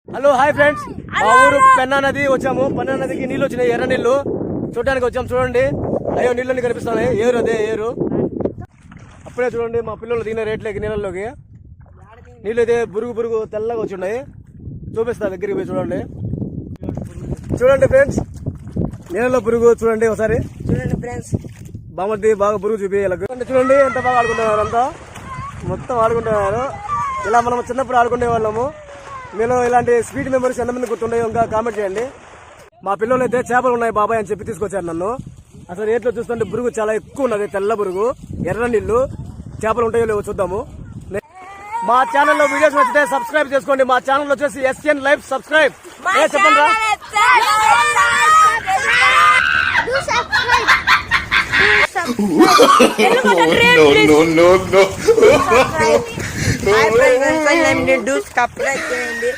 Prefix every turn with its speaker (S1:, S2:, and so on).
S1: Hello hi friends, మా ఊరు పెన్నా నది వచ్చాము. పెన్నా నదికి నీళ్ళు వచ్చినాయి, ఎర్ర నీళ్లు చూడడానికి వచ్చాము. చూడండి, అయ్యో నీళ్ళు కనిపిస్తున్నాయి. ఏరు అదే ఏరు. అప్పుడే చూడండి మా పిల్లలు దిగిన రేట్లకి నీళ్ళలోకి. నీళ్ళు అయితే బురుగు తెల్లగా వచ్చి ఉన్నాయి. చూపిస్తా, దగ్గరికి పోయి చూడండి. చూడండి ఫ్రెండ్స్, నీళ్ళలో బురుగు చూడండి ఒకసారి.
S2: చూడండి ఫ్రెండ్స్,
S1: బామర్ది బాగా బురుగు చూపించాలి. చూడండి ఎంత బాగా ఆడుకుంటున్నారు, అంతా మొత్తం ఆడుకుంటున్నారు. ఇలా మనం చిన్నప్పుడు ఆడుకునే వాళ్ళము. మీలో ఇలాంటి స్వీట్ మెమరీస్ ఎంతమంది గుర్తుండేవి ఇంకా కామెంట్ చేయండి. మా పిల్లలు అయితే చేపలు ఉన్నాయి బాబాయ్ అని చెప్పి తీసుకొచ్చారు నన్ను. అసలు రేట్లో చూస్తుంటే బురుగు చాలా ఎక్కువ ఉన్నది, తెల్ల బురుగు, ఎర్ర నీళ్లు. చేపలు ఉంటాయో లేవో చూద్దాము. మా ఛానల్లో వీడియోస్ నచ్చితే సబ్స్క్రైబ్ చేసుకోండి. మా ఛానల్ వచ్చేసి SN Life సబ్స్క్రైబ్. చెప్పండి రా.
S2: do subscribe చేయండి.